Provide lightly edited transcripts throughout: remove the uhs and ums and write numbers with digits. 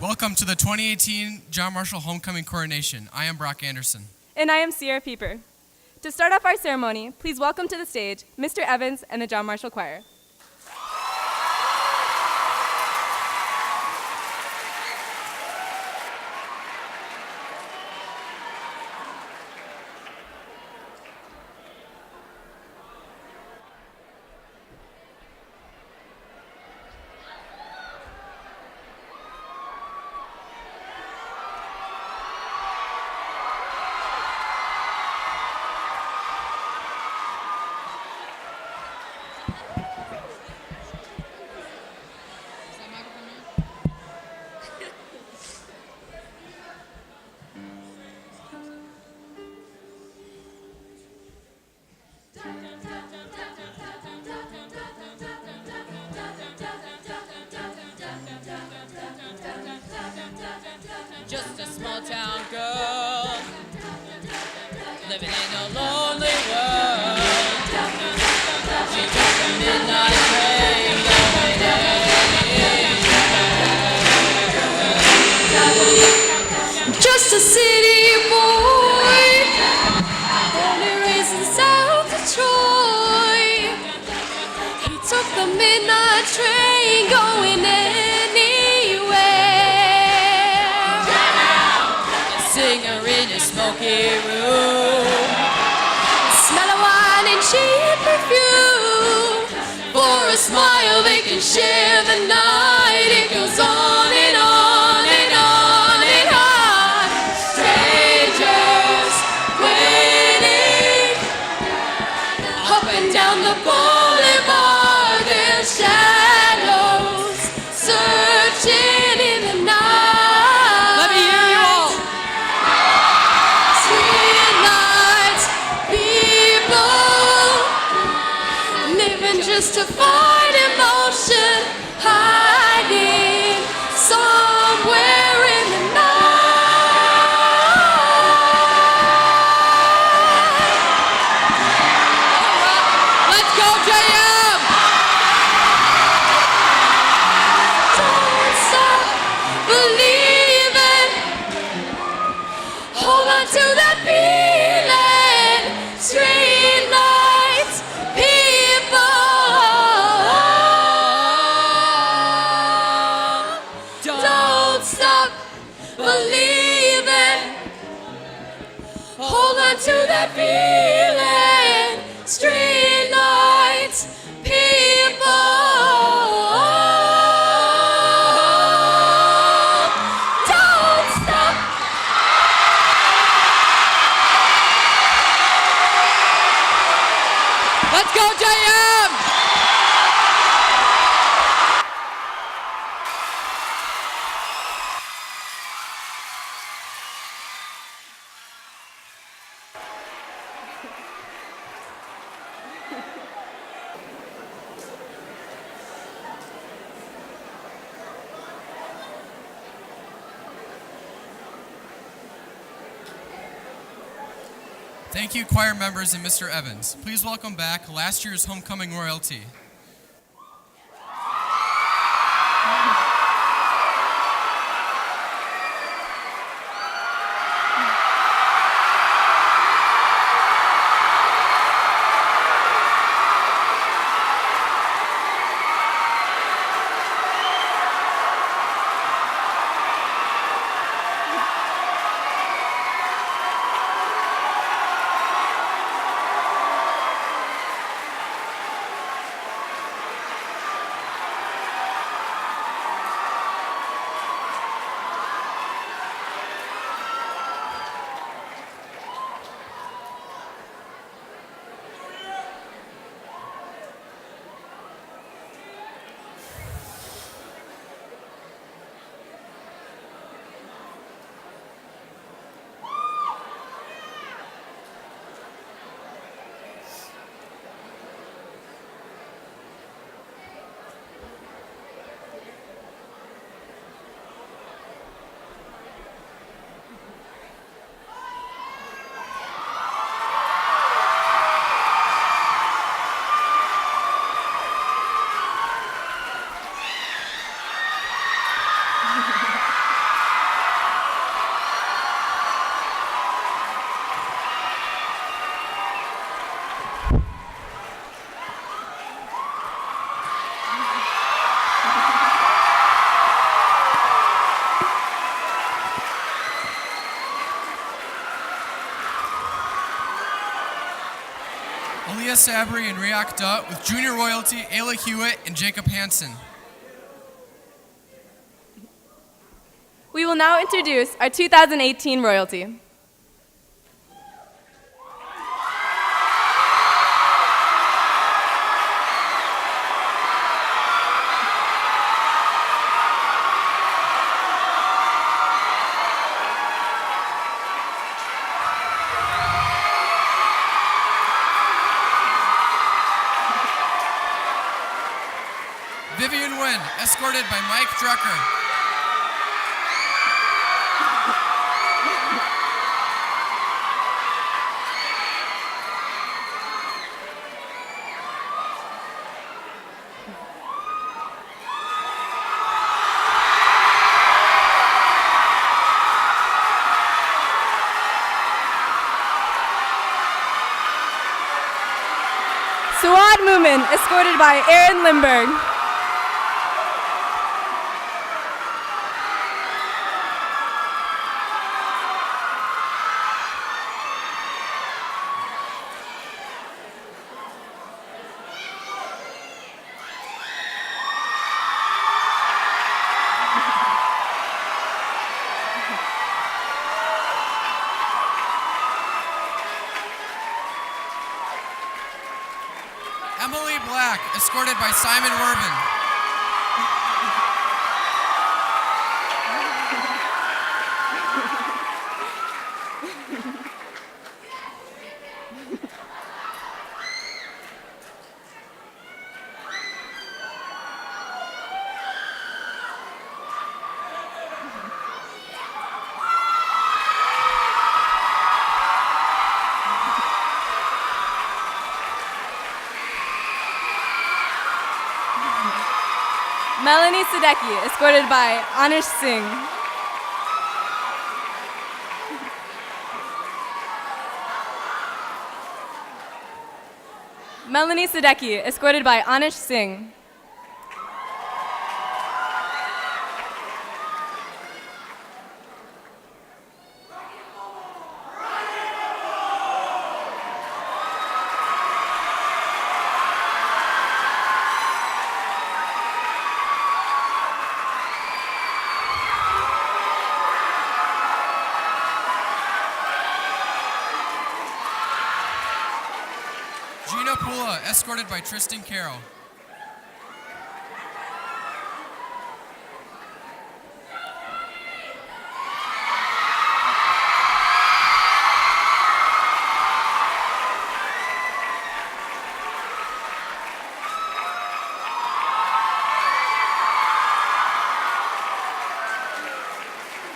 Welcome to the 2018 John Marshall Homecoming Coronation. I am Brock Anderson. And I am Sierra Pieper. To start off our ceremony, please welcome to the stage Mr. Evans and the John Marshall Choir. Just a small town girl living in a lonely world. She took the midnight train going anywhere. Just a city boy, born and raised in South Detroit. He took the midnight train going anywhere. Singer in a smoky room, smell of wine and cheap perfume. For a smile they can share the night. It goes on and on and on and on. Strangers waiting up and down the boulevard. Their shadows searching in the night. Let me hear you all. Just to find emotion hiding somewhere in the night. Let's go, JM! Don't stop believing. Hold on to that feeling. Street lights, people. Don't stop believing. Hold on to that feeling. Street lights, people. Don't stop. Let's go, JM! Thank you, choir members and Mr. Evans. Please welcome back last year's homecoming royalty. Aaliyah Sabri and Riak Dutt with junior royalty Ayla Hewitt and Jacob Hansen. We will now introduce our 2018 royalty. Vivian Nguyen, escorted by Mike Drucker. Suad Moomin, escorted by Aaron Lindberg. Emily Black, escorted by Simon Werben. Melanie Sadecki, escorted by Anish Singh. Melanie Sadecki, escorted by Anish Singh. Gina Pula, escorted by Tristan Carroll.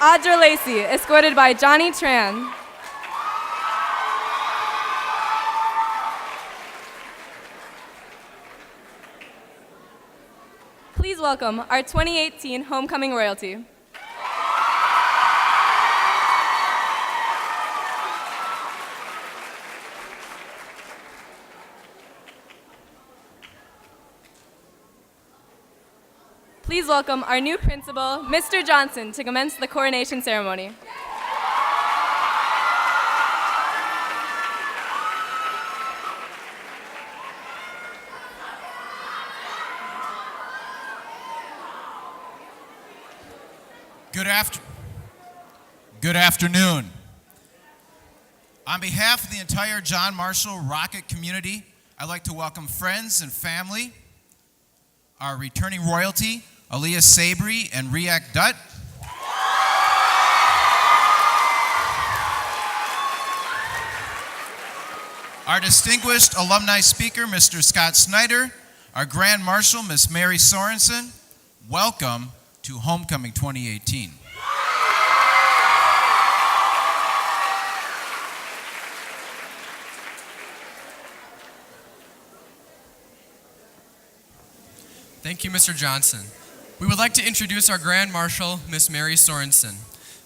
Audra Lacey, escorted by Johnny Tran. Please welcome our 2018 Homecoming Royalty. Please welcome our new principal, Mr. Johnson, to commence the coronation ceremony. Good afternoon. On behalf of the entire John Marshall Rocket community, I'd like to welcome friends and family, our returning royalty, Aaliyah Sabri and Riak Dutt, our distinguished alumni speaker, Mr. Scott Snyder, our Grand Marshal, Miss Mary Sorensen. Welcome to Homecoming 2018. Thank you, Mr. Johnson. We would like to introduce our Grand Marshal, Miss Mary Sorensen.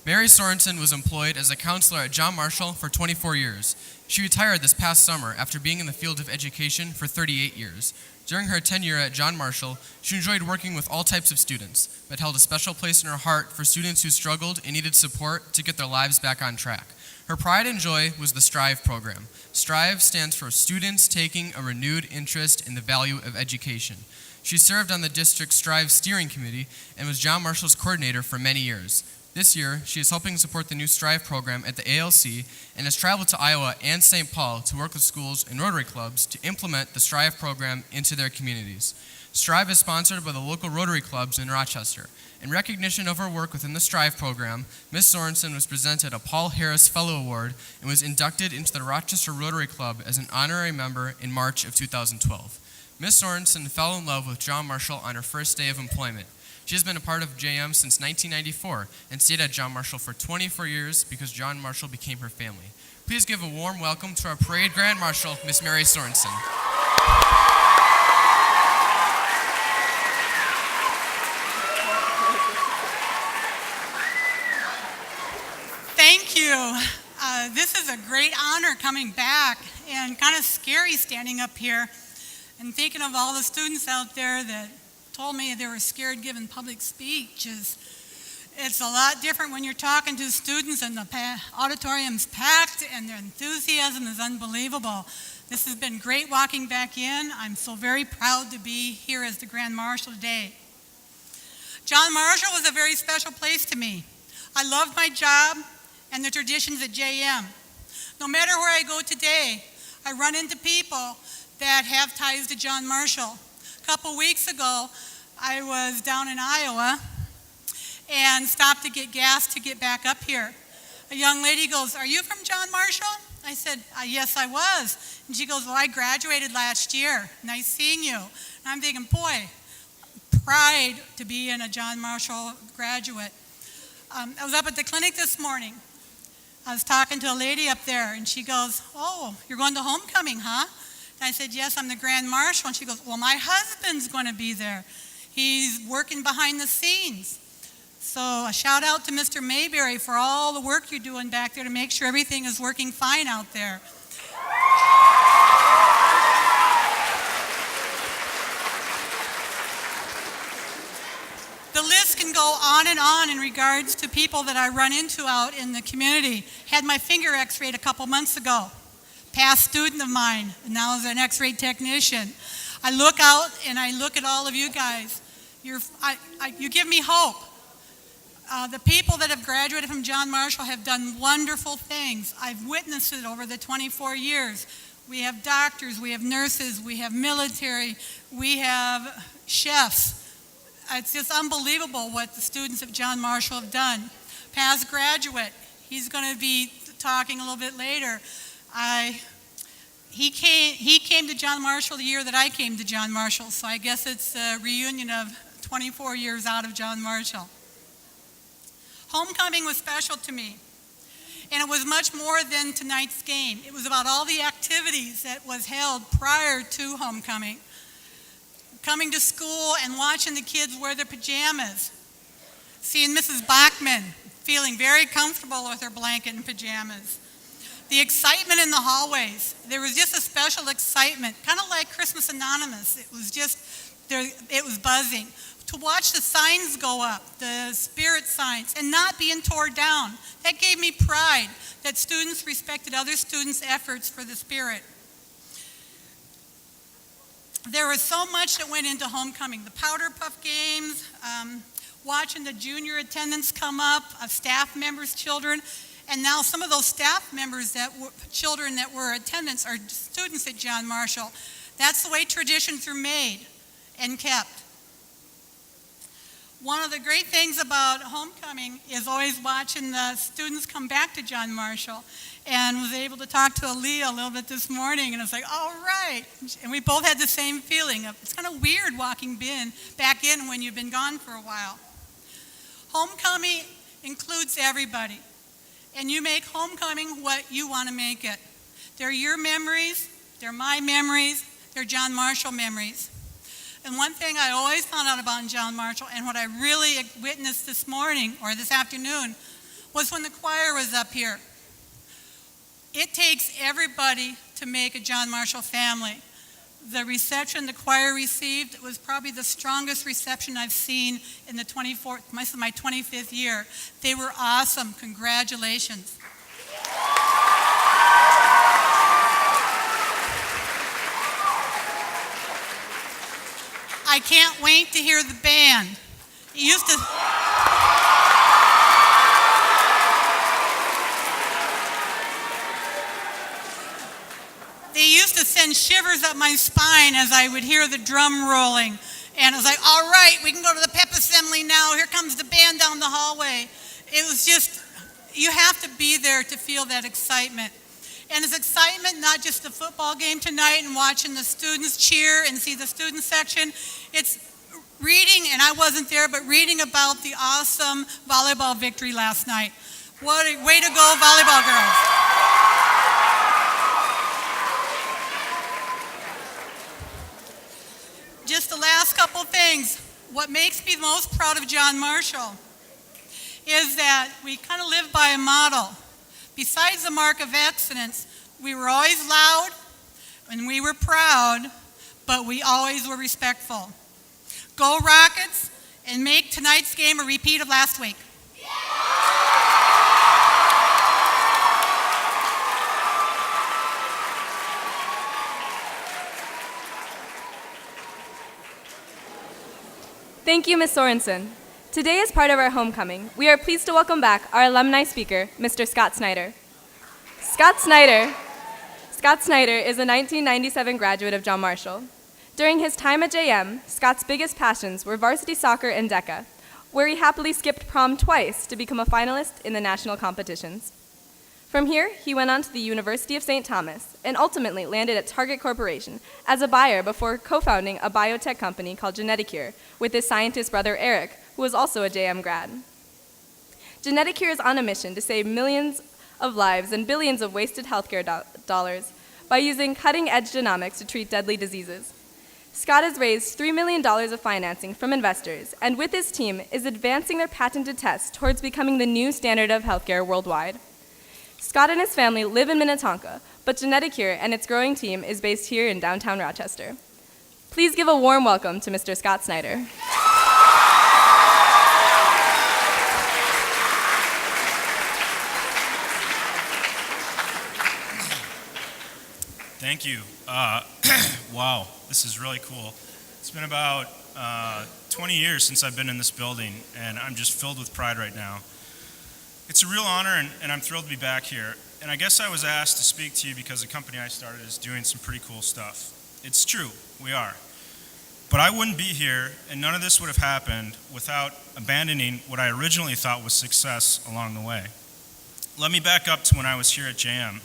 Mary Sorensen was employed as a counselor at John Marshall for 24 years. She retired this past summer after being in the field of education for 38 years. During her tenure at John Marshall, she enjoyed working with all types of students, but held a special place in her heart for students who struggled and needed support to get their lives back on track. Her pride and joy was the STRIVE program. STRIVE stands for Students Taking a Renewed Interest in the Value of Education. She served on the district's STRIVE steering committee and was John Marshall's coordinator for many years. This year, she is helping support the new STRIVE program at the ALC and has traveled to Iowa and St. Paul to work with schools and Rotary clubs to implement the STRIVE program into their communities. STRIVE is sponsored by the local Rotary clubs in Rochester. In recognition of her work within the STRIVE program, Ms. Sorensen was presented a Paul Harris Fellow Award and was inducted into the Rochester Rotary Club as an honorary member in March of 2012. Ms. Sorensen fell in love with John Marshall on her first day of employment. She has been a part of JM since 1994 and stayed at John Marshall for 24 years because John Marshall became her family. Please give a warm welcome to our Parade Grand Marshal, Miss Mary Sorensen. Thank you. This is a great honor coming back and kind of scary standing up here and thinking of all the students out there that told me they were scared giving public speeches. It's a lot different when you're talking to students and the auditorium's packed and their enthusiasm is unbelievable. This has been great walking back in. I'm so very proud to be here as the Grand Marshal today. John Marshall was a very special place to me. I loved my job and the traditions at JM. No matter where I go today, I run into people that have ties to John Marshall. A couple weeks ago, I was down in Iowa and stopped to get gas to get back up here. A young lady goes, "Are you from John Marshall?" I said, "Yes, I was." And she goes, "Well, I graduated last year. Nice seeing you." And I'm thinking, boy, pride to be in a John Marshall graduate. I was up at the clinic this morning. I was talking to a lady up there, and she goes, "Oh, you're going to homecoming, huh?" And I said, "Yes, I'm the Grand Marshal." And she goes, "Well, my husband's going to be there. He's working behind the scenes." So a shout out to Mr. Mayberry for all the work you're doing back there to make sure everything is working fine out there. The list can go on and on in regards to people that I run into out in the community. Had my finger x-rayed a couple months ago. Past student of mine, and now is an x-ray technician. I look out and I look at all of you guys. You give me hope. The people that have graduated from John Marshall have done wonderful things. I've witnessed it over the 24 years. We have doctors, we have nurses, we have military, we have chefs. It's just unbelievable what the students of John Marshall have done. Past graduate, he's going to be talking a little bit later. He came to John Marshall the year that I came to John Marshall, so I guess it's a reunion of 24 years out of John Marshall. Homecoming was special to me, and it was much more than tonight's game. It was about all the activities that was held prior to homecoming. Coming to school and watching the kids wear their pajamas. Seeing Mrs. Bachman feeling very comfortable with her blanket and pajamas. The excitement in the hallways. There was just a special excitement, kind of like Christmas Anonymous. It was buzzing. To watch the signs go up, the spirit signs, and not being torn down. That gave me pride that students respected other students' efforts for the spirit. There was so much that went into homecoming. The powder puff games, watching the junior attendants come up, staff members' children, and now some of those staff members children that were attendants are students at John Marshall. That's the way traditions are made and kept. One of the great things about homecoming is always watching the students come back to John Marshall, and was able to talk to Aaliyah a little bit this morning, and it's like, all right. And we both had the same feeling of, it's kind of weird walking back in when you've been gone for a while. Homecoming includes everybody, and you make homecoming what you want to make it. They're your memories, they're my memories, they're John Marshall memories. And one thing I always found out about John Marshall, and what I really witnessed this morning or this afternoon, was when the choir was up here. It takes everybody to make a John Marshall family. The reception the choir received was probably the strongest reception I've seen in my 25th year. They were awesome. Congratulations. I can't wait to hear the band. It used to... They used to send shivers up my spine as I would hear the drum rolling. And I was like, all right, we can go to the pep assembly now. Here comes the band down the hallway. It was just, you have to be there to feel that excitement. And it's excitement, not just the football game tonight and watching the students cheer and see the student section. It's reading, and I wasn't there, but reading about the awesome volleyball victory last night. What a way to go, volleyball girls. Just the last couple things. What makes me most proud of John Marshall is that we kind of live by a model. Besides the mark of excellence, we were always loud and we were proud, but we always were respectful. Go Rockets, and make tonight's game a repeat of last week. Thank you, Ms. Sorensen. Today, as part of our homecoming, we are pleased to welcome back our alumni speaker, Mr. Scott Snyder. Scott Snyder is a 1997 graduate of John Marshall. During his time at JM, Scott's biggest passions were varsity soccer and DECA, where he happily skipped prom twice to become a finalist in the national competitions. From here, he went on to the University of St. Thomas and ultimately landed at Target Corporation as a buyer before co-founding a biotech company called Geneticure with his scientist brother Eric, who was also a JM grad. Geneticure is on a mission to save millions of lives and billions of wasted healthcare dollars by using cutting-edge genomics to treat deadly diseases. Scott has raised $3 million of financing from investors, and with his team is advancing their patented tests towards becoming the new standard of healthcare worldwide. Scott and his family live in Minnetonka, but Geneticure and its growing team is based here in downtown Rochester. Please give a warm welcome to Mr. Scott Snyder. Thank you. Wow, this is really cool. It's been about 20 years since I've been in this building, and I'm just filled with pride right now. It's a real honor, and I'm thrilled to be back here. And I guess I was asked to speak to you because the company I started is doing some pretty cool stuff. It's true, we are. But I wouldn't be here, and none of this would have happened without abandoning what I originally thought was success along the way. Let me back up to when I was here at JM.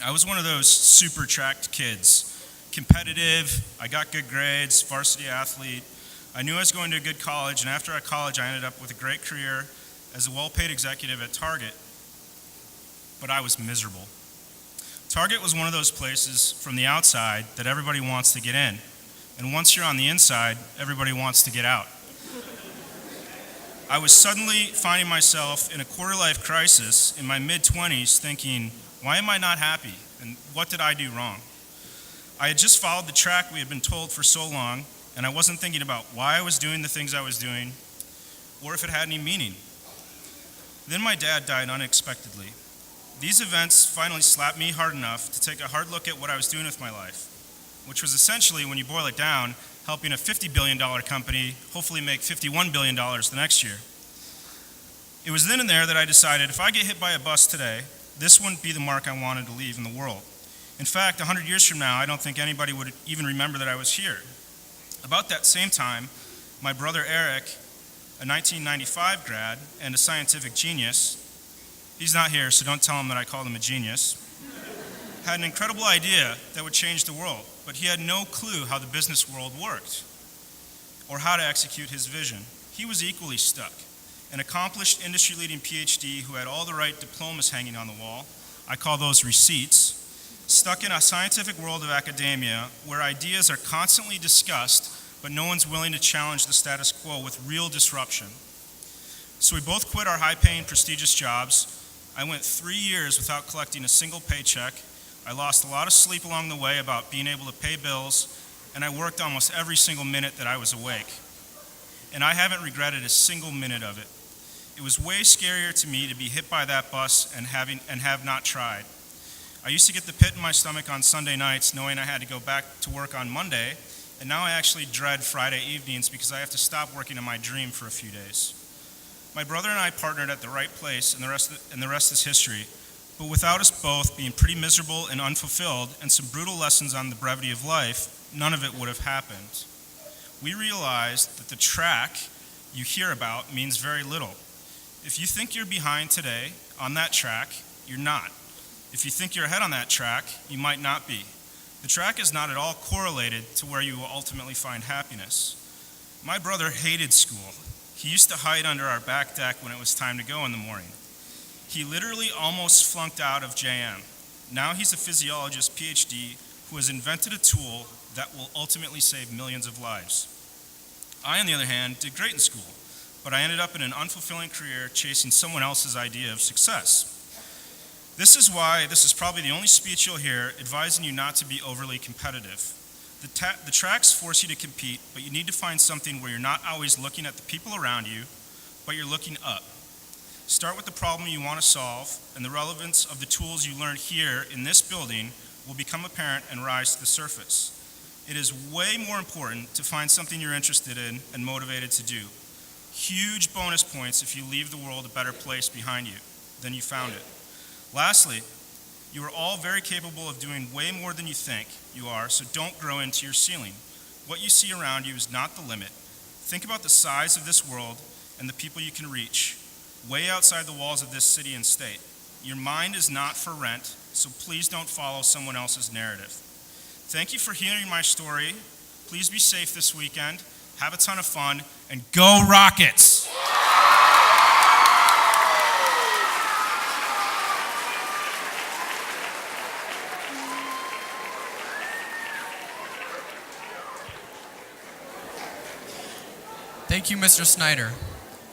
I was one of those super tracked kids. Competitive, I got good grades, varsity athlete. I knew I was going to a good college, and after college I ended up with a great career as a well-paid executive at Target. But I was miserable. Target was one of those places from the outside that everybody wants to get in. And once you're on the inside, everybody wants to get out. I was suddenly finding myself in a quarter-life crisis in my mid-20s thinking, why am I not happy? And what did I do wrong? I had just followed the track we had been told for so long, and I wasn't thinking about why I was doing the things I was doing or if it had any meaning. Then my dad died unexpectedly. These events finally slapped me hard enough to take a hard look at what I was doing with my life, which was essentially, when you boil it down, helping a $50 billion company hopefully make $51 billion the next year. It was then and there that I decided if I get hit by a bus today, this wouldn't be the mark I wanted to leave in the world. In fact, 100 years from now, I don't think anybody would even remember that I was here. About that same time, my brother Eric, a 1995 grad and a scientific genius, he's not here, so don't tell him that I called him a genius, had an incredible idea that would change the world, but he had no clue how the business world worked or how to execute his vision. He was equally stuck. An accomplished industry-leading PhD who had all the right diplomas hanging on the wall, I call those receipts, stuck in a scientific world of academia where ideas are constantly discussed, but no one's willing to challenge the status quo with real disruption. So we both quit our high-paying, prestigious jobs. I went 3 years without collecting a single paycheck. I lost a lot of sleep along the way about being able to pay bills, and I worked almost every single minute that I was awake. And I haven't regretted a single minute of it. It was way scarier to me to be hit by that bus and have not tried. I used to get the pit in my stomach on Sunday nights knowing I had to go back to work on Monday, and now I actually dread Friday evenings because I have to stop working on my dream for a few days. My brother and I partnered at the right place, and the rest is history. But without us both being pretty miserable and unfulfilled and some brutal lessons on the brevity of life, none of it would have happened. We realized that the track you hear about means very little. If you think you're behind today on that track, you're not. If you think you're ahead on that track, you might not be. The track is not at all correlated to where you will ultimately find happiness. My brother hated school. He used to hide under our back deck when it was time to go in the morning. He literally almost flunked out of JM. Now he's a physiologist PhD who has invented a tool that will ultimately save millions of lives. I, on the other hand, did great in school, but I ended up in an unfulfilling career chasing someone else's idea of success. This is why this is probably the only speech you'll hear advising you not to be overly competitive. The tracks force you to compete, but you need to find something where you're not always looking at the people around you, but you're looking up. Start with the problem you want to solve, and the relevance of the tools you learned here in this building will become apparent and rise to the surface. It is way more important to find something you're interested in and motivated to do. Huge bonus points if you leave the world a better place behind you than you found it. Lastly, you are all very capable of doing way more than you think you are, so don't grow into your ceiling. What you see around you is not the limit. Think about the size of this world and the people you can reach, way outside the walls of this city and state. Your mind is not for rent, so please don't follow someone else's narrative. Thank you for hearing my story. Please be safe this weekend, have a ton of fun, and go Rockets! Thank you, Mr. Snyder.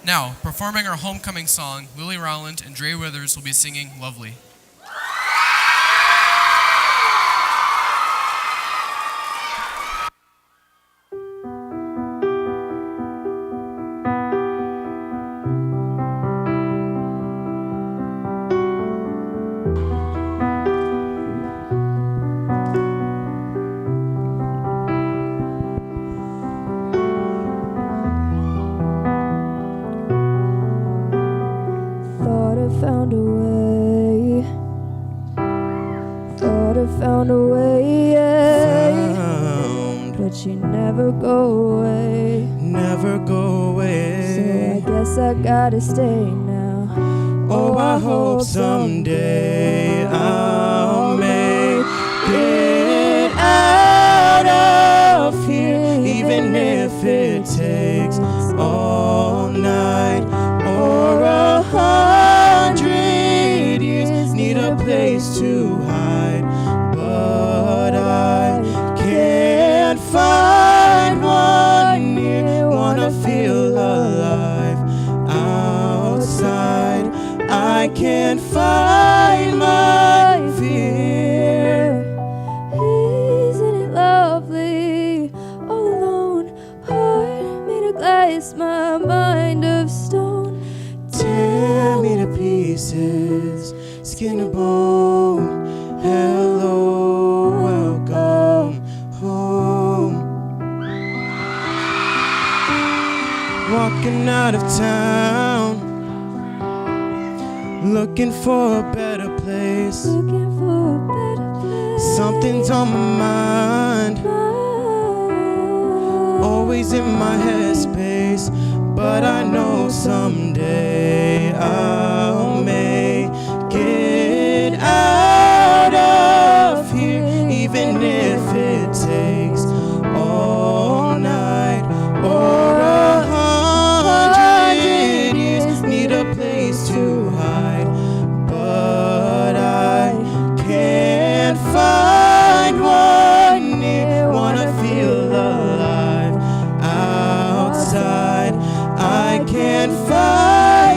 Now, performing our homecoming song, Lily Rowland and Dre Withers will be singing Lovely. Found a way. Thought I found a way, but you never go away. Never go away. So I guess I gotta stay now. Oh, I hope someday I'll make it out of here, even if it takes all night or 100 years. Need a place to hide, but I can't find one near. Wanna feel alive outside. I can't find my fear. Isn't it lovely? All alone, heart made of glass, my mind of stone. Tear me to pieces, skin to bone. Hello, welcome home. Walking out of town, looking for a better place. Looking for a better place. Something's on my mind, always in my headspace. But I know someday I'll make it out of here, even if it takes all night or 100 years. Need a place to hide, but I can't find one near. Wanna feel alive outside. I can't find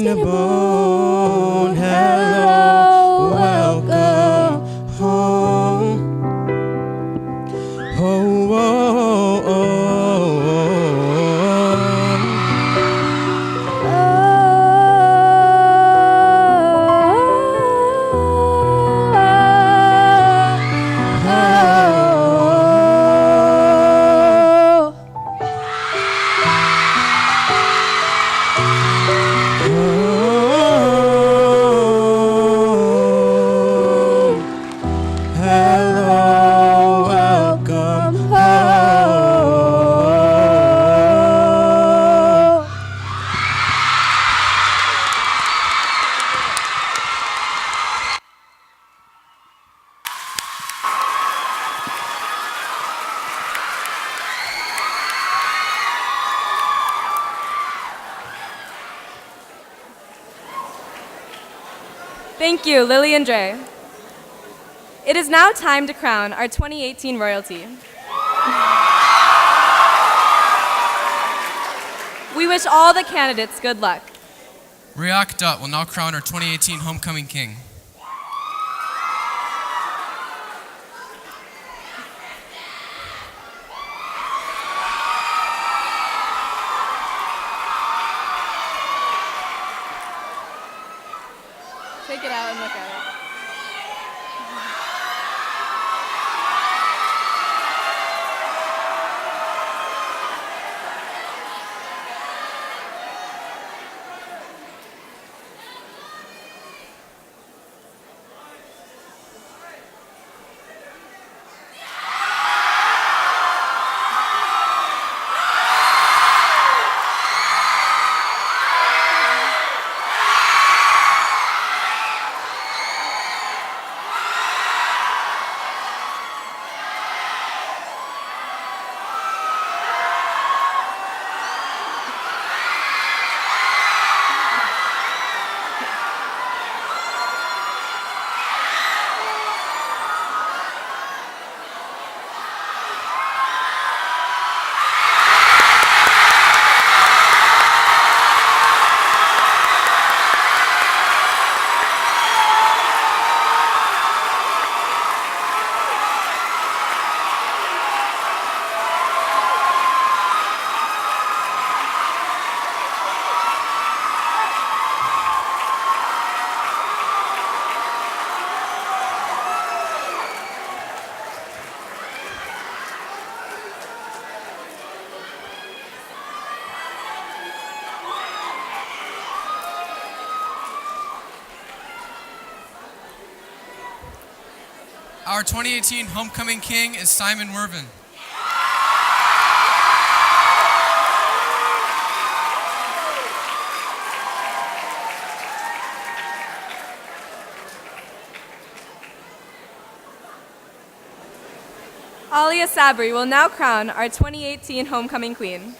Cinnabon, hello, welcome home. Oh, oh, oh, hello, welcome home. Thank you, Lily and Dre. It is now time to crown our 2018 royalty. We wish all the candidates good luck. Riak Dutt will now crown our 2018 Homecoming King. Take it out and look at it. Our 2018 Homecoming King is Simon Werven. Alia Sabri will now crown our 2018 Homecoming Queen.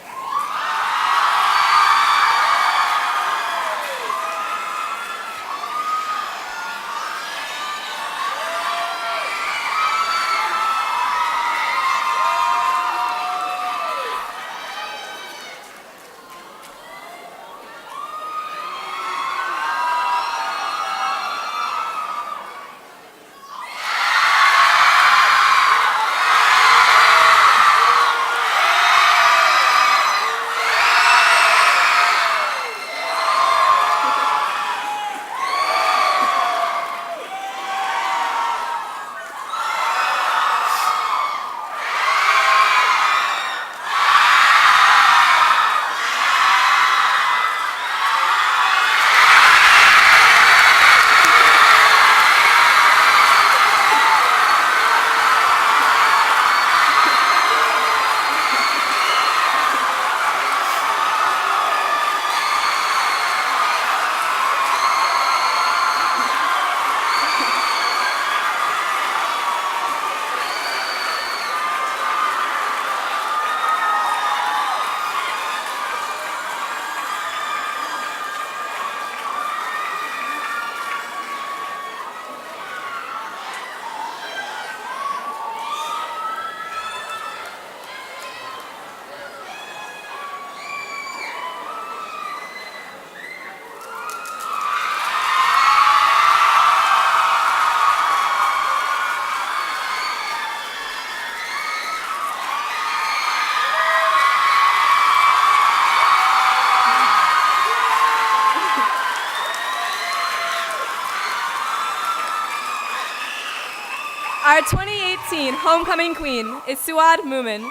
Our 2018 homecoming queen is Suad Moomin.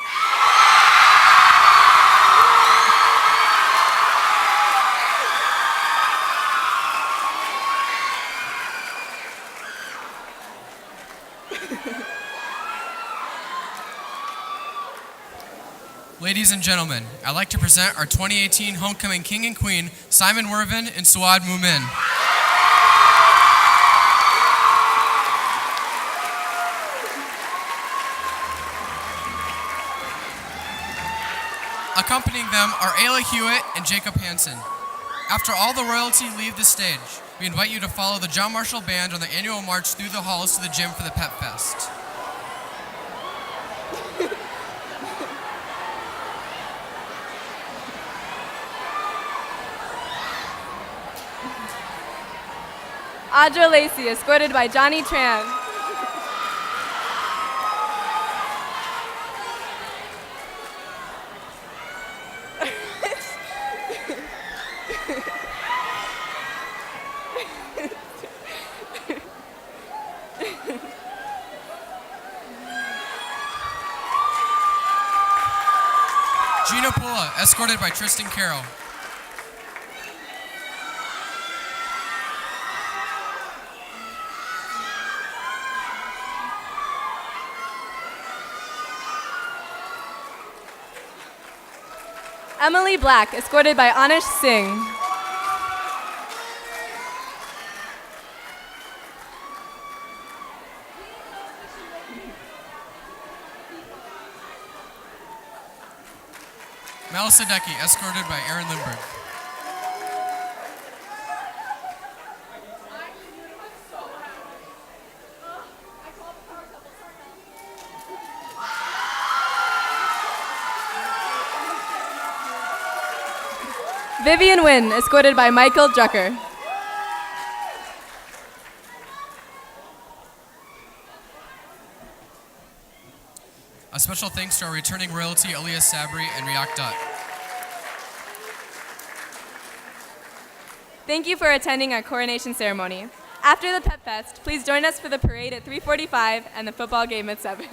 Ladies and gentlemen, I'd like to present our 2018 homecoming king and queen, Simon Wervin and Suad Moomin. Accompanying them are Ayla Hewitt and Jacob Hansen. After all the royalty leave the stage, we invite you to follow the John Marshall Band on the annual march through the halls to the gym for the Pep Fest. Audra Lacey, escorted by Johnny Tran. Gina Pula, escorted by Tristan Carroll. Emily Black, escorted by Anish Singh. Mel Sadecki, escorted by Aaron Lindbergh. Vivian Nguyen, escorted by Michael Drucker. A special thanks to our returning royalty, Elias Sabri and Riak Dutt. Thank you for attending our coronation ceremony. After the Pep Fest, please join us for the parade at 3:45 and the football game at 7.